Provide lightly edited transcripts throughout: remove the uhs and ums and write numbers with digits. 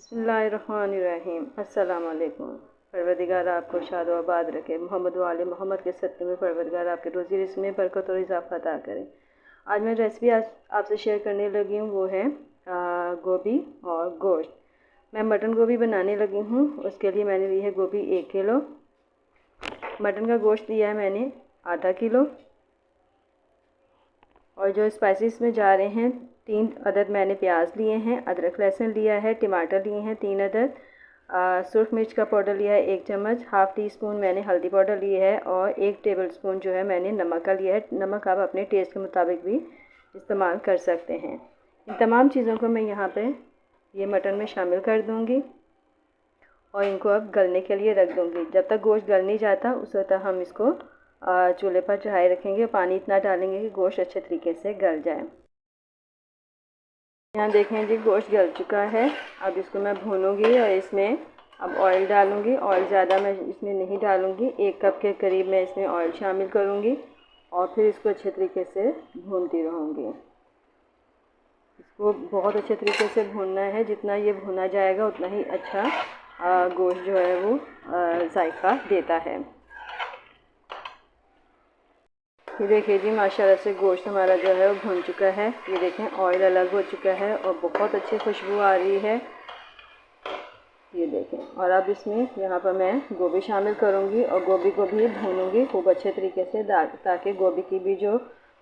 बिस्मिल्लाहिर्रहमानिर्रहीम। अस्सलाम वालेकुम। परवरदिगार आपको शाद व आबाद रखे। मोहम्मद वाले मोहम्मद के सदक़े में परवरदिगार आपके रोज़ी रिज़्क़ में बरकत और इजाफ़ा अता करे। आज मैं रेसिपी आपसे शेयर करने लगी हूँ, वो है गोभी और गोश्त। मैं मटन गोभी बनाने लगी हूँ। उसके लिए मैंने ली है गोभी 1 किलो, मटन का गोश्त लिया है मैंने आधा किलो, और जो स्पाइसेस में जा रहे हैं 3 अदद मैंने प्याज लिए हैं, अदरक लहसुन लिया है, टमाटर लिए हैं 3 अदद, सुरख मिर्च का पाउडर लिया है 1 चम्मच, हाफ़ टी स्पून मैंने हल्दी पाउडर लिया है, और 1 टेबल स्पून जो है मैंने नमक का लिया है। नमक आप अपने टेस्ट के मुताबिक भी इस्तेमाल कर सकते हैं। इन तमाम चीज़ों को मैं यहाँ पे ये मटन में शामिल कर दूँगी और इनको अब गलने के लिए रख दूँगी। जब तक गोश्त गल नहीं जाता उस वक्त हम इसको चूल्हे पर चढ़ाए रखेंगे। पानी इतना डालेंगे कि गोश्त अच्छे तरीके से गल जाए। यहाँ देखें जी, गोश्त गल चुका है। अब इसको मैं भूनूंगी और इसमें अब ऑयल डालूंगी। ऑयल ज़्यादा मैं इसमें नहीं डालूंगी, 1 कप के करीब मैं इसमें ऑयल शामिल करूंगी और फिर इसको अच्छे तरीके से भूनती रहूँगी। इसको बहुत अच्छे तरीके से भूनना है। जितना ये भुना जाएगा उतना ही अच्छा गोश्त जो है वो जायका देता है। ये देखिए जी, माशाल्लाह से गोश्त हमारा जो है वो भुन चुका है। ये देखें ऑयल अलग हो चुका है और बहुत अच्छी खुशबू आ रही है। ये देखें, और अब इसमें यहाँ पर मैं गोभी शामिल करूँगी और गोभी को भी भूनूँगी खूब अच्छे तरीके से, ताकि गोभी की भी जो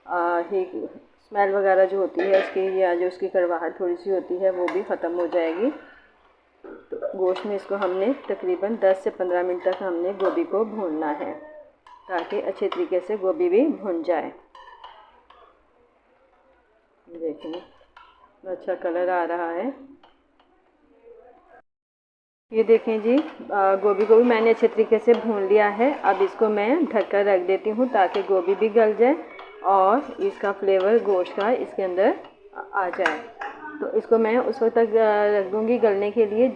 स्मेल वगैरह जो होती है उसकी, या जो उसकी कड़वाहट थोड़ी सी होती है, वो भी ख़त्म हो जाएगी। तो गोश्त में इसको हमने तकरीबन 10 से 15 मिनट तक हमने गोभी को भूनना है, ताकि अच्छे तरीके से गोभी भी भुन जाए। देखें अच्छा कलर आ रहा है। ये देखें जी, गोभी को भी मैंने अच्छे तरीके से भून लिया है। अब इसको मैं ढककर रख देती हूँ ताकि गोभी भी गल जाए और इसका फ्लेवर गोश्त का इसके अंदर आ जाए। तो इसको मैं उस वक्त तक रख दूँगी गलने के लिए,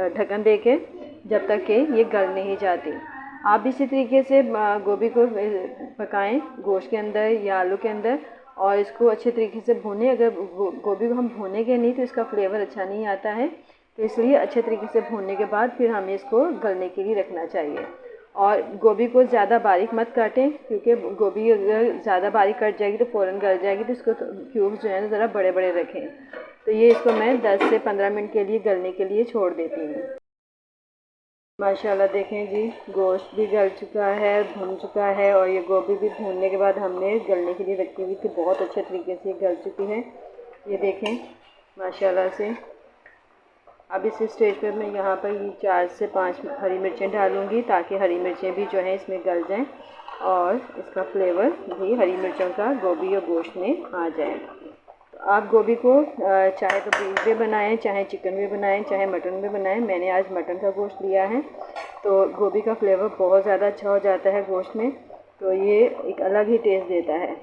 ढक्कन दे के, जब तक कि ये गल नहीं जाती। आप भी इसी तरीके से गोभी को पकाएं गोश्त के अंदर या आलू के अंदर, और इसको अच्छे तरीके से भूनें। अगर गोभी को हम भूनेंगे नहीं तो इसका फ्लेवर अच्छा नहीं आता है, तो इसलिए अच्छे तरीके से भूनने के बाद फिर हमें इसको गलने के लिए रखना चाहिए। और गोभी को ज़्यादा बारीक मत काटें, क्योंकि गोभी अगर ज़्यादा बारीक कट जाएगी तो फ़ौरन गल जाएगी। तो इसको क्यूब्स जो है ज़रा बड़े बड़े रखें। तो ये इसको मैं 10 से 15 मिनट के लिए गलने के लिए छोड़ देती हूँ। माशाल्लाह देखें जी, गोश्त भी गल चुका है, भुन चुका है, और ये गोभी भी भूनने के बाद हमने गलने के लिए रखी हुई थी, बहुत अच्छे तरीके से गल चुकी है। ये देखें माशाल्लाह से। अब इस स्टेज पर मैं यहाँ पर 4 से 5 हरी मिर्चें डालूँगी, ताकि हरी मिर्चें भी जो हैं इसमें गल जाएँ और इसका फ्लेवर भी हरी मिर्चों का गोभी और गोश्त में आ जाए। तो आप गोभी को चाहे तो बीफ में बनाएं, चाहे चिकन में बनाएं, चाहे मटन में बनाएं। मैंने आज मटन का गोश्त लिया है, तो गोभी का फ्लेवर बहुत ज़्यादा अच्छा हो जाता है गोश्त में, तो ये एक अलग ही टेस्ट देता है।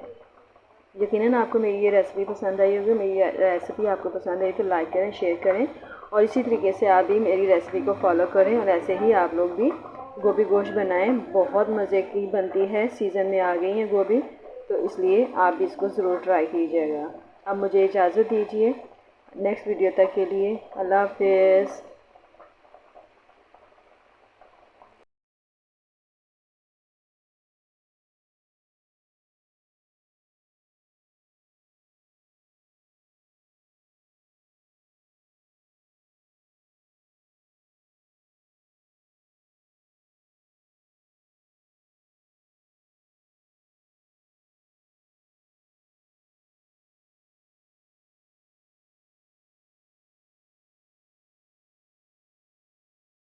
यकीनन आपको मेरी ये रेसिपी पसंद आई होगी। मेरी रेसिपी आपको पसंद आई तो लाइक करें, शेयर करें, और इसी तरीके से आप भी मेरी रेसिपी को फॉलो करें, और ऐसे ही आप लोग भी गोभी गोश्त बनाएं। बहुत मज़े की बनती है, सीज़न में आ गई है गोभी, तो इसलिए आप भी इसको ज़रूर ट्राई कीजिएगा। अब मुझे इजाज़त दीजिए, नेक्स्ट वीडियो तक के लिए अल्लाह हाफ़िज़।